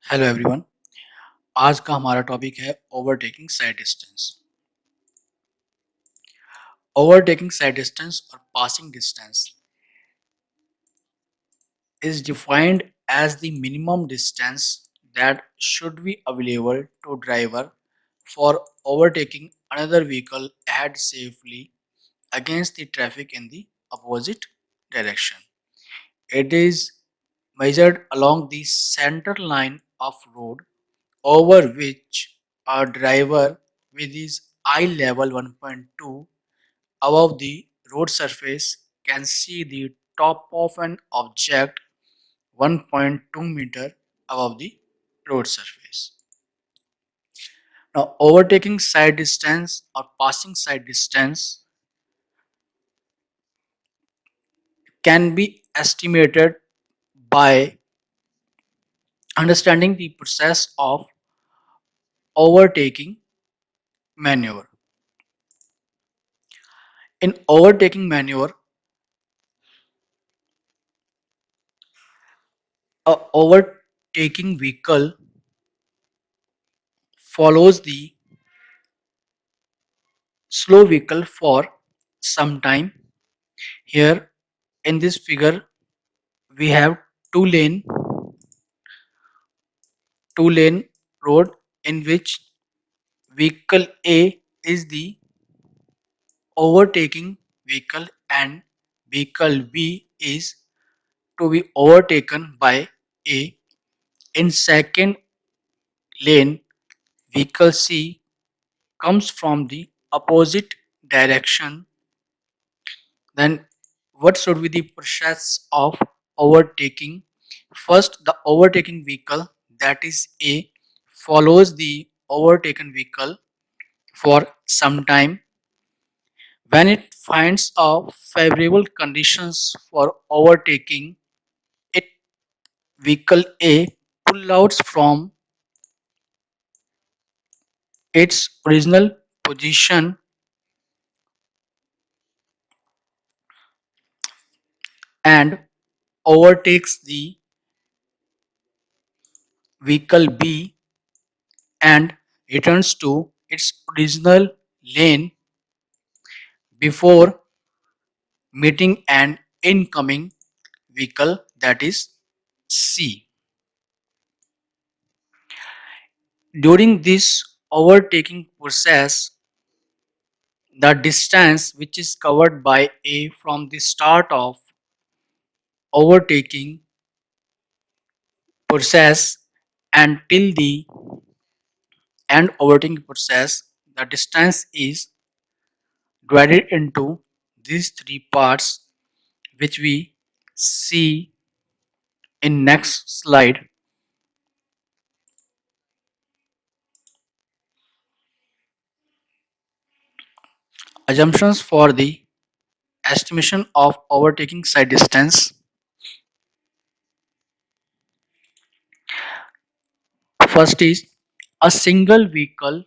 Hello everyone. आज का हमारा टॉपिक है overtaking sight distance. Overtaking sight distance और passing distance is defined as the minimum distance that should be available to driver for overtaking another vehicle ahead safely against the traffic in the opposite direction. It is measured along the center line of road over which a driver with his eye level 1.2 above the road surface can see the top of an object 1.2 meter above the road surface. Now, overtaking side distance or passing side distance can be estimated by understanding the process of overtaking maneuver. In overtaking maneuver, a overtaking vehicle follows the slow vehicle for some time. Here in this figure we have two lane road in which vehicle A is the overtaking vehicle and vehicle B is to be overtaken by A. In second lane, vehicle C comes from the opposite direction. Then what should be the process of overtaking? First, the overtaking vehicle, that is A, follows the overtaken vehicle for some time. When it finds a favorable conditions for overtaking, it vehicle A pull out from its original position and overtakes the vehicle B and returns to its original lane before meeting an incoming vehicle, that is C. During this overtaking process, the distance which is covered by A from the start of overtaking process until the end overtaking process, the distance is divided into these three parts which we see in next slide. Assumptions for the estimation of overtaking side distance. First is a single vehicle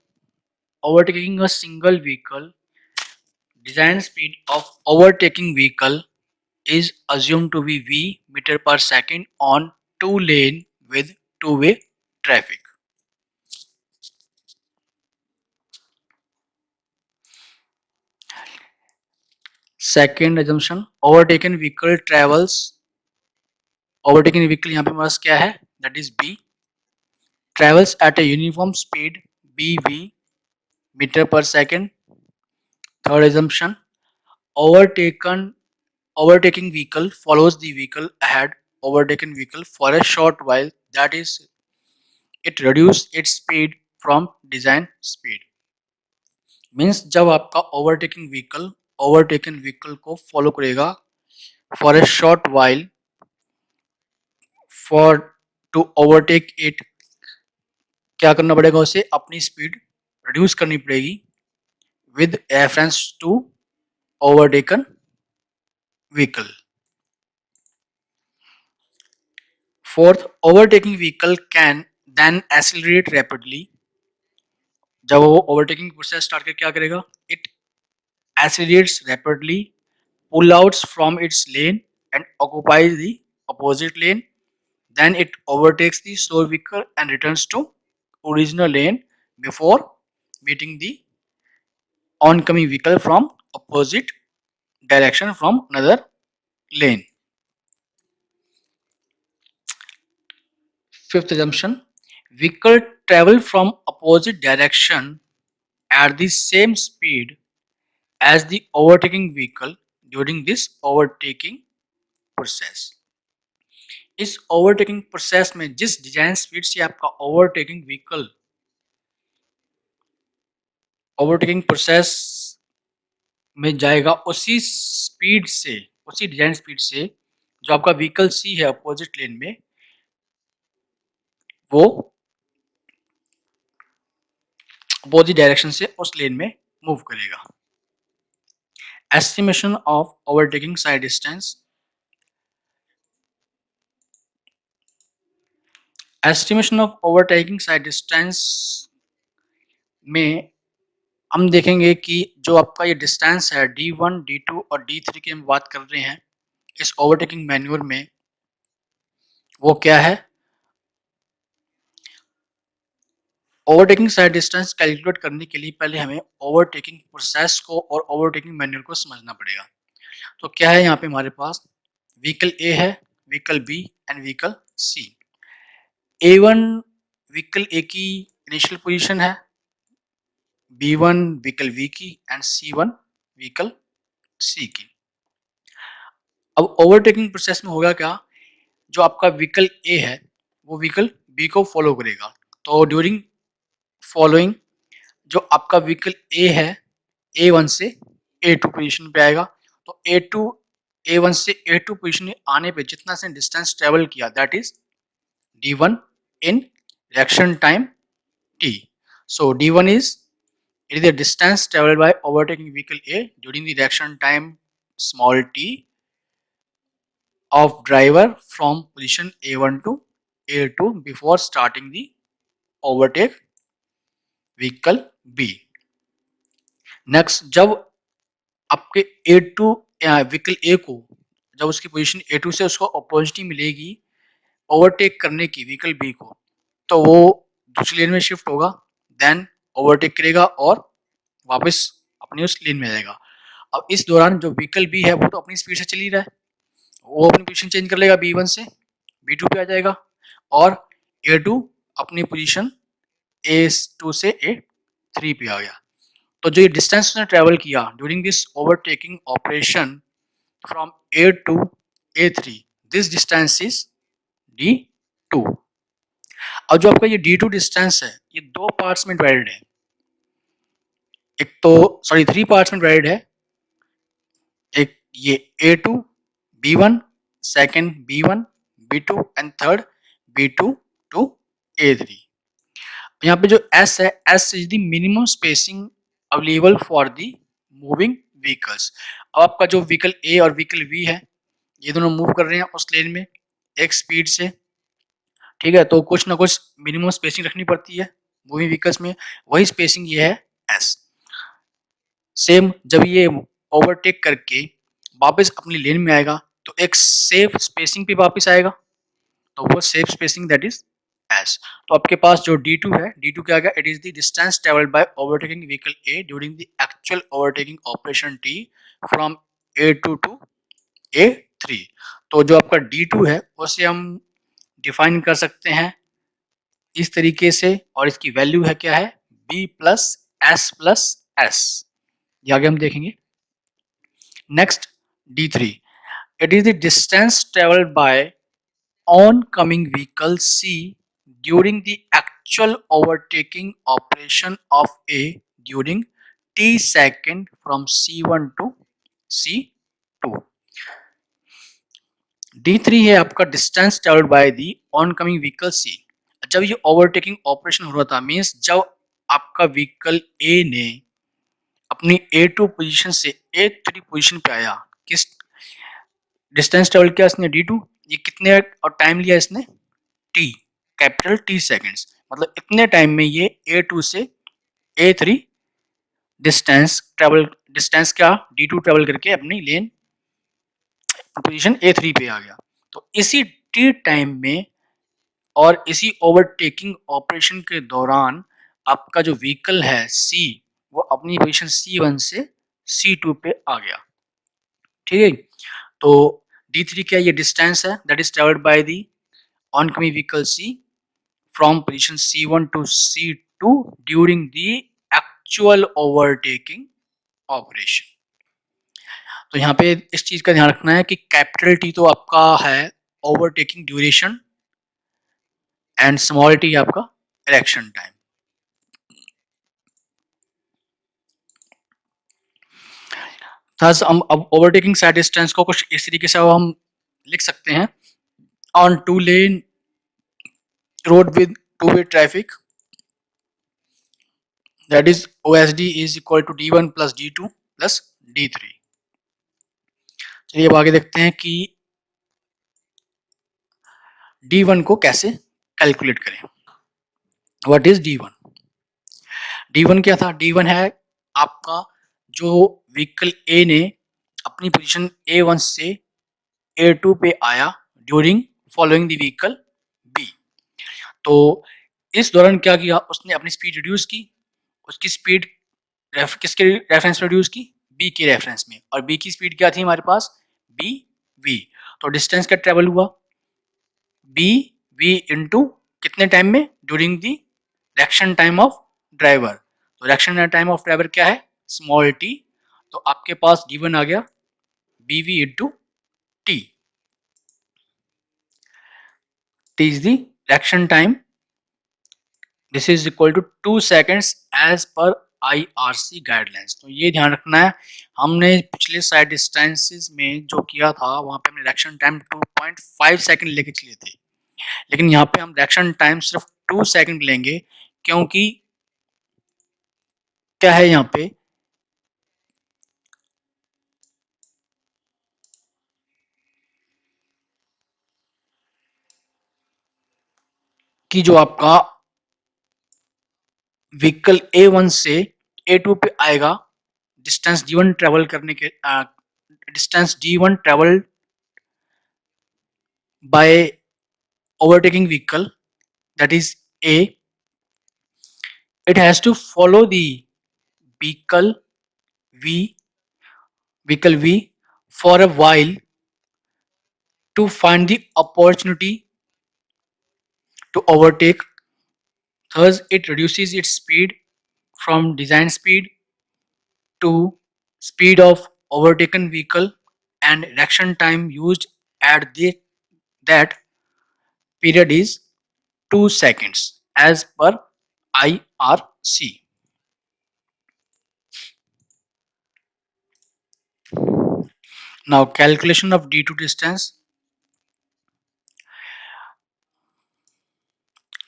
overtaking a single vehicle. Design speed of overtaking vehicle is assumed to be v meter per second on two lane with two-way traffic. Second assumption, overtaken vehicle travels. Overtaken vehicle यहाँ पे हमारे पास क्या है, that is b, travels at a uniform speed bv meter per second. Third assumption, overtaking vehicle follows the vehicle ahead overtaken vehicle for a short while, that is it reduce its speed from design speed. Means जब आपका overtaken vehicle को follow करेगा for a short while, for to overtake it क्या करना पड़ेगा, उसे अपनी speed reduce करनी पड़ेगी with reference to overtaken vehicle. Fourth, overtaking vehicle can then accelerate rapidly. जब वो ओवरटेकिंग प्रोसेस स्टार्ट कर क्या करेगा, it accelerates rapidly, pull outs from its lane and occupies the opposite lane. then it overtakes the slow vehicle and returns to original lane before meeting the oncoming vehicle from opposite direction from another lane. Fifth assumption, vehicle travel from opposite direction at the same speed as the overtaking vehicle during this overtaking process. इस overtaking process में जिस design speed से आपका overtaking vehicle overtaking process में जाएगा, उसी speed से, उसी डिजाइन स्पीड से जो आपका व्हीकल सी है अपोजिट लेन में, वो अपोजिट डायरेक्शन से उस लेन में मूव करेगा। Estimation of overtaking sight distance. Estimation of overtaking sight distance में हम देखेंगे कि जो आपका ये डिस्टेंस है D1, D2 और D3 की हम बात कर रहे हैं इस ओवरटेकिंग मैन्यूअर में, वो क्या है। ओवरटेकिंग साइड डिस्टेंस कैलकुलेट करने के लिए पहले हमें ओवरटेकिंग प्रोसेस को और ओवरटेकिंग मैन्यूअर को समझना पड़ेगा। तो क्या है यहाँ पे हमारे पास, व्हीकल ए है, vehicle B and vehicle C. A1 vehicle A की इनिशियल पोजीशन है, B1 व्हीकल बी की एंड C1 व्हीकल सी की। अब ओवरटेकिंग प्रोसेस में होगा क्या, जो आपका व्हीकल ए है वो व्हीकल बी को फॉलो करेगा। तो ड्यूरिंग फॉलोइंग जो आपका व्हीकल ए है A1 से A2 पोजीशन पे आएगा। तो A1 से A2 पोजीशन में आने पे जितना से डिस्टेंस ट्रेवल किया that is D1 in reaction time t. So D1 is, it is the distance traveled by overtaking vehicle A during the reaction time small t of driver from position A1 to A2 before starting the overtake vehicle B. Next, जब आपके A2 vehicle A को जब उसकी position A2 से उसको opportunity मिलेगी overtake करने की व्हीकल बी को, तो वो दूसरी लेन में शिफ्ट होगा, देन ओवरटेक करेगा और वापस अपनी उस लेन में जाएगा। अब इस दौरान जो व्हीकल बी है वो तो अपनी स्पीड से चल ही रहा है, वो अपनी पोजीशन चेंज कर लेगा, B1 से B2 पे आ जाएगा और A2 अपनी पोजीशन A2 से A3 पे आ गया। तो जो ये डिस्टेंस उसने ट्रेवल किया during this overtaking operation from A to A3, this distance is D2। अब जो आपका ये D2 डिस्टेंस है ये दो पार्ट्स में डिवाइडेड है, एक तो सॉरी 3 पार्ट्स में डिवाइडेड है। एक ये A2 B1, second B1 B2 and third B2 to A3। यहाँ पे जो S है, S is the minimum spacing available for the moving vehicles. अब आपका जो व्हीकल A और व्हीकल B है ये दोनों मूव कर रहे हैं उस लेन में एक स्पीड से, ठीक है, तो कुछ ना कुछ मिनिमम स्पेसिंग रखनी पड़ती है मूविंग व्हीकल्स में, वही स्पेसिंग ये है S। सेम जब ये ओवरटेक करके वापस अपनी लेन में आएगा तो एक सेफ स्पेसिंग पे वापस आएगा, तो वो safe spacing that is S। तो आपके पास जो D2 है, D2 क्या आ गया, it is the distance travelled by overtaking vehicle A during the actual overtaking operation T from A2 to A3। तो जो आपका D2 है उसे हम डिफाइन कर सकते हैं इस तरीके से, और इसकी वैल्यू है क्या है, B प्लस S, ये आगे हम देखेंगे। Next D3, it is the distance travelled bye oncoming vehicle C during the actual overtaking operation of A during T second from C1 to C2। D3 है आपका distance travelled by the oncoming vehicle C। जब ये overtaking operation हो रहा था means जब आपका vehicle A ने अपनी A2 पोजीशन से A3 पोजीशन पे आया, किस डिस्टेंस ट्रेवल किया इसने D2, ये कितने और टाइम लिया इसने T, कैपिटल T सेकंड्स, मतलब इतने टाइम में ये A2 से A3 डिस्टेंस क्या D2 ट्रेवल करके अपनी लेन पोजीशन A3 पे आ गया। तो इसी T टाइम में और इसी ओवरटेकिंग ऑपरेशन के दौरान आपका जो व्हीकल है सी, वो अपनी पोजीशन C1 से C2 पे आ गया। ठीक है, तो D3 क्या, ये डिस्टेंस है that is travelled by the oncoming vehicle C from position C1 to C2 during the actual overtaking operation. तो यहाँ पे इस चीज का ध्यान रखना है कि कैपिटल T तो आपका है overtaking duration and small t आपका इलेक्शन टाइम। थस हम अब ओवरटेकिंग साइड डिस्टेंस को कुछ इस तरीके से हम लिख सकते हैं, on two lane road with two way traffic that is OSD is equal to D1 plus D2 plus D3। चलिए अब आगे देखते हैं कि D1 को कैसे कैलकुलेट करें। What is D1? D1 क्या था? D1 है आपका जो व्हीकल A ने अपनी पोजीशन A1 से A2 पे आया during following the vehicle B। तो इस दौरान क्या किया, उसने अपनी स्पीड रिड्यूस की। उसकी स्पीड किसके रेफरेंस में रिड्यूस की? B के रेफरेंस में। और B की स्पीड क्या थी हमारे पास? BV। तो डिस्टेंस का ट्रेवल हुआ BV इंटू कितने टाइम में? During the reaction time of driver. तो रिएक्शन टाइम ऑफ ड्राइवर क्या है? Small t। तो आपके पास D1 आ गया BV into T। T is the reaction time. This is equal to 2 seconds as per IRC guidelines। तो ये ध्यान रखना है, हमने पिछले साइड डिस्टेंसेस में जो किया था वहां पे हमने रिएक्शन टाइम 2.5 सेकंड लेके चले थे, लेकिन यहाँ पे हम रिएक्शन टाइम सिर्फ 2 सेकंड लेंगे, क्योंकि क्या है यहाँ पे कि जो आपका व्हीकल A1 से A2 पे आएगा, डिस्टेंस D1 ट्रेवल करने के distance D1 travel by overtaking vehicle, that is A, it has to follow the vehicle V vehicle V for a while to find the opportunity to overtake. Thus it reduces its speed from design speed to speed of overtaken vehicle, and reaction time used at that period is 2 seconds as per IRC. Now calculation of D2 distance.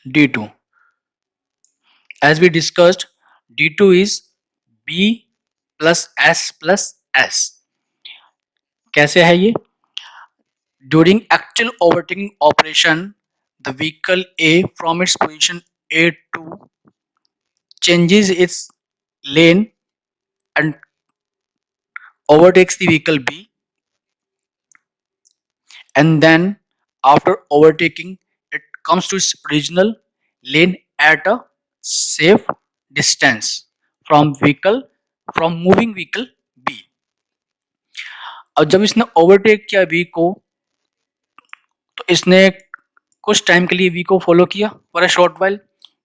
D2, as we discussed, D2 is B plus S। कैसे है ये? During actual overtaking operation, the vehicle A from its position A2 changes its lane and overtakes the vehicle B, and then after overtaking it comes to its original lane at a safe distance from moving vehicle B। और जब इसने overtake किया V को, तो इसने कुछ time के लिए V को फॉलो किया फॉर अ शॉर्ट वाइल।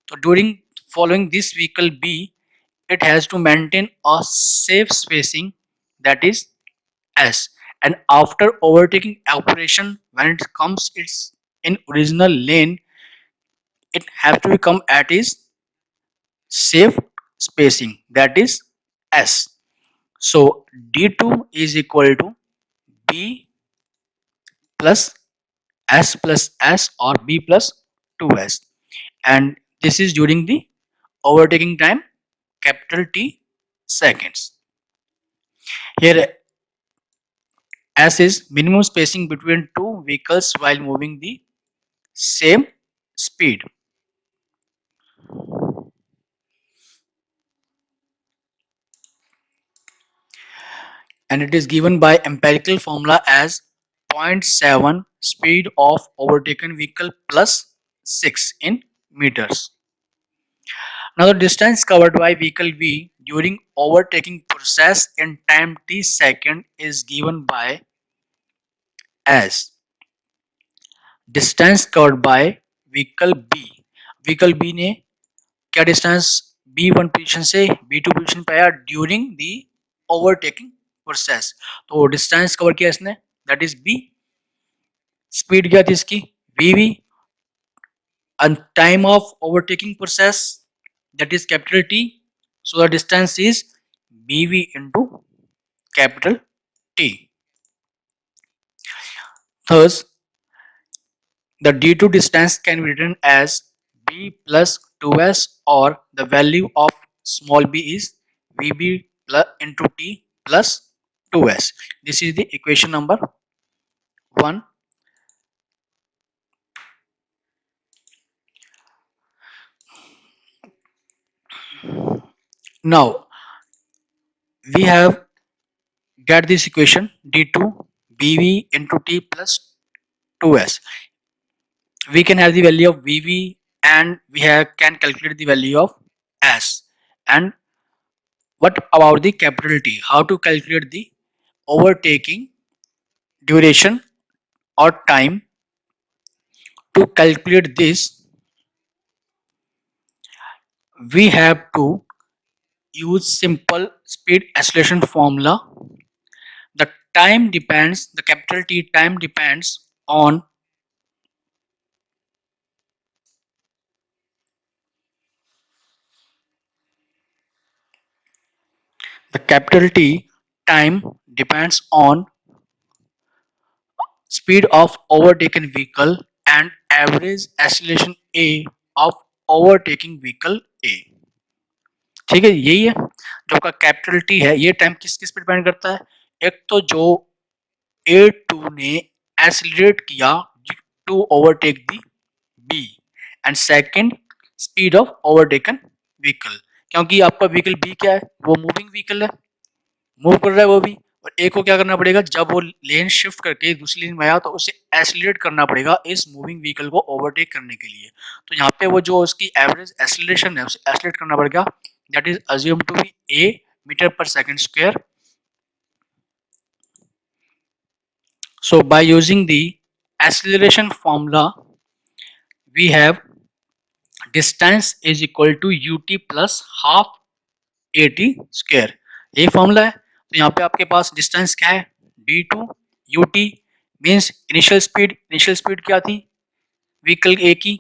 तो during following this vehicle B, it has to maintain a safe spacing, that is S, and after overtaking operation, when it comes its in original lane, it has to become at its safe spacing, that is S। So D2 is equal to B plus S or B plus 2S, and this is during the overtaking time capital T seconds. Here S is minimum spacing between two vehicles while moving the same speed, and it is given by empirical formula as 0.7 speed of overtaken vehicle plus 6 in meters. Now the distance covered by vehicle V during overtaking process in time t second is given by as distance covered by vehicle B. vehicle B ने क्या distance B1 position से B2 position पे आया during the overtaking process. तो distance cover किया इसने, that is B. Speed क्या थी इसकी VV, and time of overtaking process, that is capital T. So the distance is BV into capital T. Thus, the D2 distance can be written as B plus 2S, or the value of small b is VB plus into T plus 2S. This is the equation number 1. Now we have get this equation D2 BV into T plus 2S. We can have the value of VV, and we can calculate the value of S. And what about the capital T? How to calculate the overtaking duration or time? To calculate this, we have to use simple speed acceleration formula. The capital T time depends on the capital T time depends on speed of overtaken vehicle and average acceleration A of overtaking vehicle A. ठीक है, यही है जो का capital T है. ये time किस किस पे डिपेंड करता है? एक तो जो A2 ने एक्सीलरेट किया to overtake the B, and second speed of overtaken vehicle. क्योंकि आपका व्हीकल B क्या है, वो मूविंग व्हीकल है, मूव कर रहा है वो भी. और एक को क्या करना पड़ेगा, जब वो लेन शिफ्ट करके दूसरी लेन में आया तो उसे एक्सीलरेट करना पड़ेगा इस मूविंग व्हीकल को ओवरटेक करने के लिए. तो यहाँ पे वो जो उसकी एवरेज एक्सीलरेशन है उसे एक्सीलरेट करना पड़ेगा, that is assumed to be A metre per second square. So by using the acceleration formula, we have distance is equal to ut plus half at square. ये फॉर्मूला है. तो यहाँ पे आपके पास डिस्टेंस क्या है d2 ut means initial speed क्या थी व्हीकल ए की,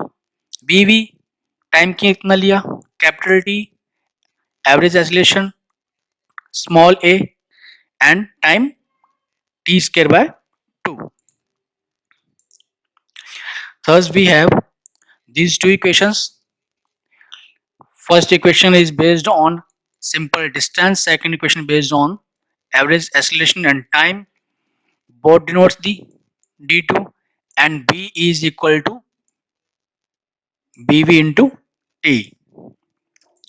bv टाइम की कितना लिया capital T, average acceleration small a, and time t square by 2. Thus we have these two equations. First equation is based on simple distance, second equation based on average acceleration and time. Both denotes the d2, and b is equal to bv into t.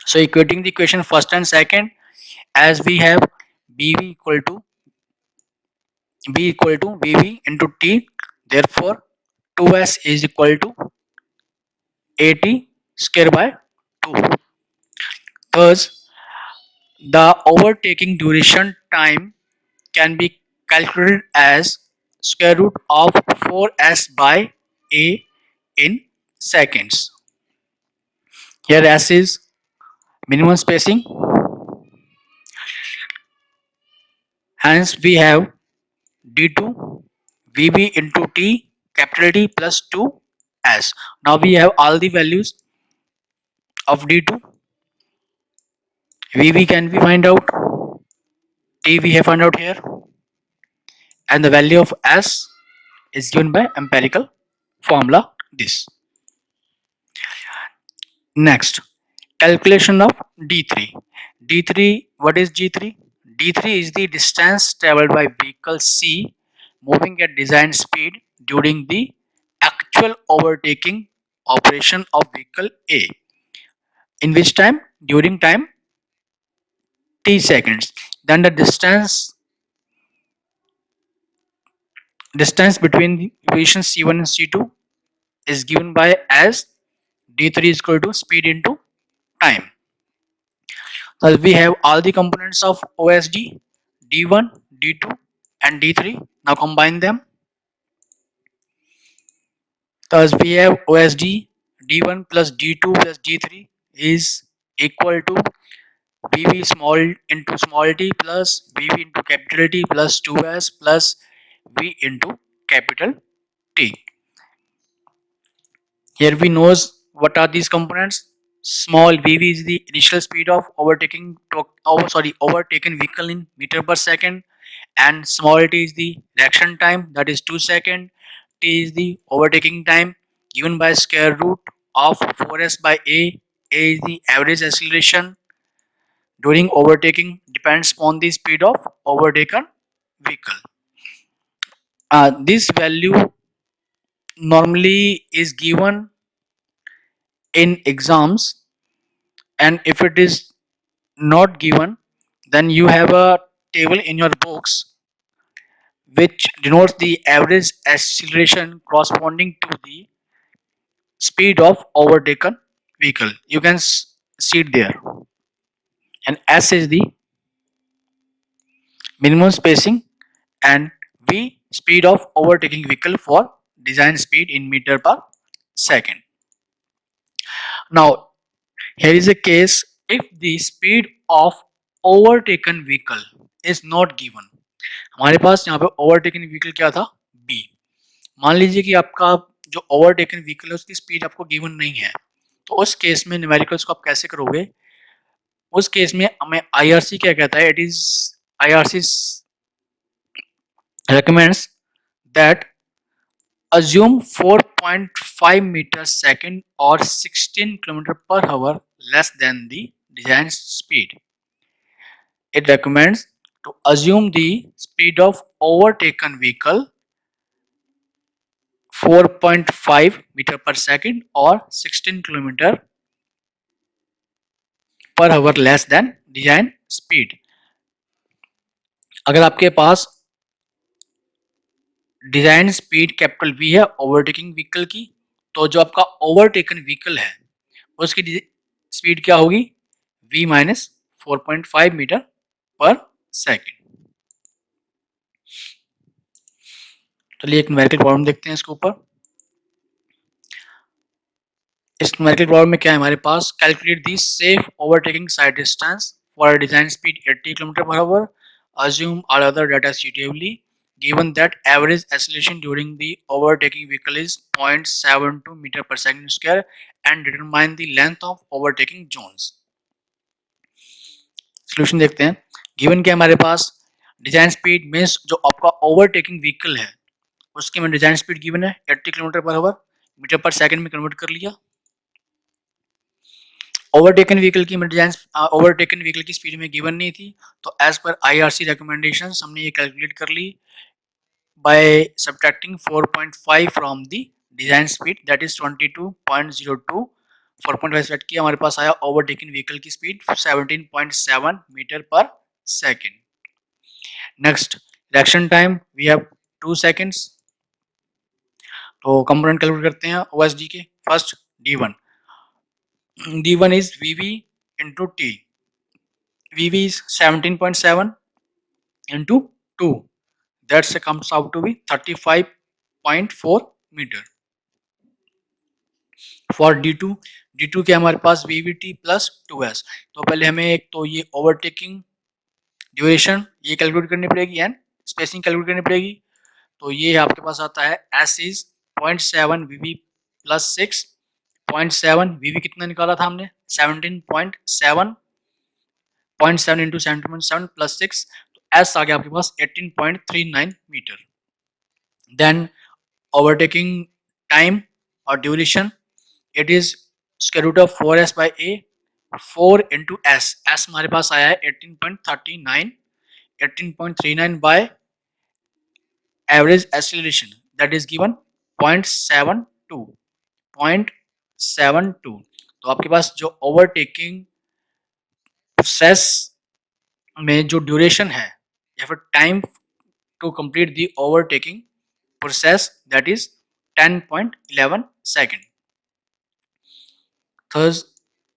So equating the equation first and second, as we have b equal to vv into t, therefore 2s is equal to at square by 2. Thus the overtaking duration time can be calculated as square root of 4s by a in seconds. Here s is minimum spacing, hence we have d2 vb into t capital T plus 2s. Now we have all the values of d2. vb can be find out, t we have found out here, and the value of s is given by empirical formula this. Next, calculation of d3. d3, what is d3? d3 is the distance traveled by vehicle C moving at design speed during the actual overtaking operation of vehicle A. In which time? During time t seconds. Then the distance between the position C1 and C2 is given by as d3 is equal to speed into time. Thus we have all the components of OSD, d1, d2 and d3. Now combine them. Thus we have OSD d1 plus d2 plus d3 is equal to VV small into small t plus VV into capital T plus 2s plus V into capital T. Here we knows what are these components. Small VV is the initial speed of overtaken vehicle in meter per second, and small t is the reaction time, that is 2 second. T is the overtaking time given by square root of 4s by A. A is the average acceleration during overtaking, depends on the speed of overtaken vehicle. This value normally is given in exams, and if it is not given, then you have a table in your books which denotes the average acceleration corresponding to the speed of overtaken vehicle. You can see it there. And S is the minimum spacing, and V speed of overtaking vehicle for design speed in meter per second. Now here is a case, if the speed of overtaken vehicle is not given. हमारे पास यहाँ पे overtaken vehicle क्या था, B. मान लीजिए कि आपका जो overtaken vehicle है उसकी स्पीड आपको गिवन नहीं है, तो उस केस में न्यूमेरिकल्स को आप कैसे करोगे? उस केस में हमें IRC क्या कहता है, it is IRC recommends that assume 4.5 meters second or 16 km per hour less than the design speed. It recommends to assume the speed of overtaken vehicle 4.5 meter per second or 16 km per hour less than design speed. अगर आपके पास design speed capital V है overtaking vehicle की, तो जो आपका overtaken vehicle है उसकी speed क्या होगी, V minus 4.5 metre per second. चलिए एक न्यूमेरिकल प्रॉब्लम देखते हैं इसके ऊपर. इस न्यूमेरिकल प्रॉब्लम में क्या है हमारे पास, calculate the safe overtaking sight distance for design speed 80 km per hour, assume all other data suitably. Given that average acceleration during the overtaking vehicle is 0.72 meter per second square and determine the length of overtaking zones. Solution देखते हैं. Given क्या हमारे पास, design speed means जो आपका overtaking vehicle है उसकी में design speed given है 80 kilometre per hour, metre per second में कन्वर्ट कर लिया. ओवरटेकन व्हीकल की डिजाइन ओवरटेकन व्हीकल की स्पीड में गिवन नहीं थी, तो एज पर IRC रिकमेंडेशंस हमने ये कैलकुलेट कर ली by subtracting 4.5 from the design speed, that is 22.02. 4.5 set किया, हमारे पास आया ओवरटेकन व्हीकल की speed 17.7 metre per second. Next reaction time we have 2 seconds. तो कंपोनेंट कैलकुलेट करते हैं OSD के. First D1 is VV into T. VV is 17.7 into 2, that comes out to be 35.4 metre. For D2 के हमारे पास VVT plus 2s. तो पहले हमें एक तो ये ओवरटेकिंग ड्यूरेशन ये कैलकुलेट करनी पड़ेगी एंड स्पेसिंग कैलकुलेट करनी पड़ेगी. तो ये आपके पास आता है S is 0.7 VV plus 6. 0.7 VV कितना निकाला था हमने, 17.7. 0.7 इंटू 17.7 प्लस 6, तो S आ गया आपके पास 18.39 मीटर. देन ओवरटेकिंग टाइम और duration, it is square root of 4s by A. 4 into S हमारे पास आया है 18.39. 18.39 by average acceleration that is given 0.72. 0.72. तो आपके पास जो ओवरटेकिंग प्रोसेस में जो ड्यूरेशन है या फिर time to complete the overtaking process that is 10.11 second. Thus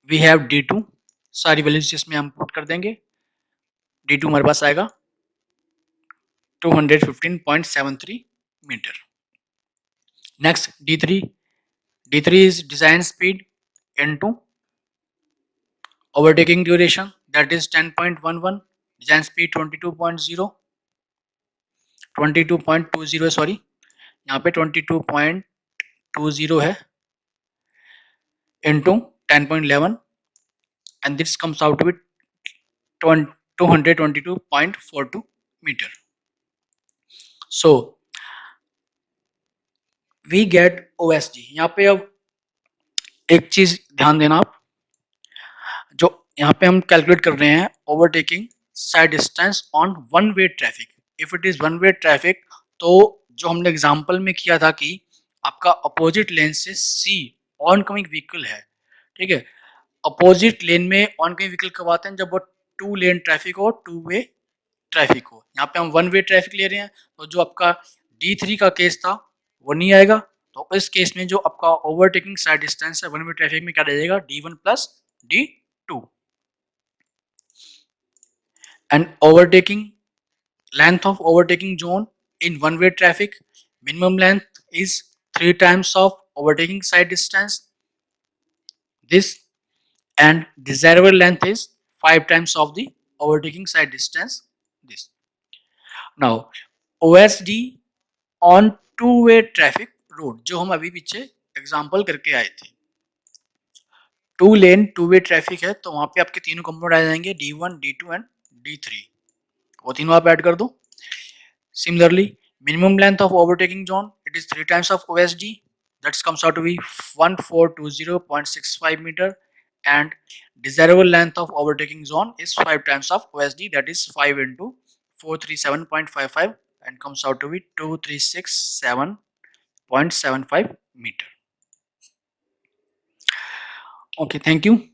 we have D2, सारी वैल्यूज इसमें हम पुट कर देंगे. D2 हमारे पास आएगा 215.73 metre. Next D3. D3 is design speed into overtaking duration, that is 10.11. design speed 22.20 sorry, यहाँ पे 22.20 है into 10.11 and this comes out to be 222.42 meter. So we get OSD. यहाँ पे अब एक चीज ध्यान देना आप, जो यहाँ पे हम कैलकुलेट कर रहे हैं overtaking sight distance on one way traffic. If it is one way traffic, तो जो हमने एग्जांपल में किया था कि आपका अपोजिट लेन से सी ऑन कमिंग व्हीकल है, ठीक है. अपोजिट लेन में ऑन कमिंग व्हीकल कब आते हैं? जब वो टू लेन ट्रैफिक हो, टू वे ट्रैफिक हो. यहाँ पे हम वन वे ट्रैफिक ले रहे हैं, तो जो आपका D3 का केस था वो नहीं आएगा. तो इस केस में जो आपका ओवरटेकिंग साइड डिस्टेंस है वन वे ट्रैफिक में क्या रहेगा? D1 plus D2. And overtaking length of overtaking zone in one way traffic, minimum length is 3 times of overtaking side distance this, and desirable length is 5 times of the overtaking side distance this. Now OSD on two way traffic road, जो हम अभी पीछे example करके आए थे, two lane to way traffic है, तो वहां पे आपके तीनों कंपोनेंट आ जाएंगे D1 D2 एंड D3. वो तीनों आप ऐड कर दो. Similarly, minimum length of overtaking zone, it is 3 times of OSD, that comes out to be 1420.65 meter, and desirable length of overtaking zone is 5 times of OSD, that is 5 into 437.55 and comes out to be 2367.75 meter. Okay, thank you.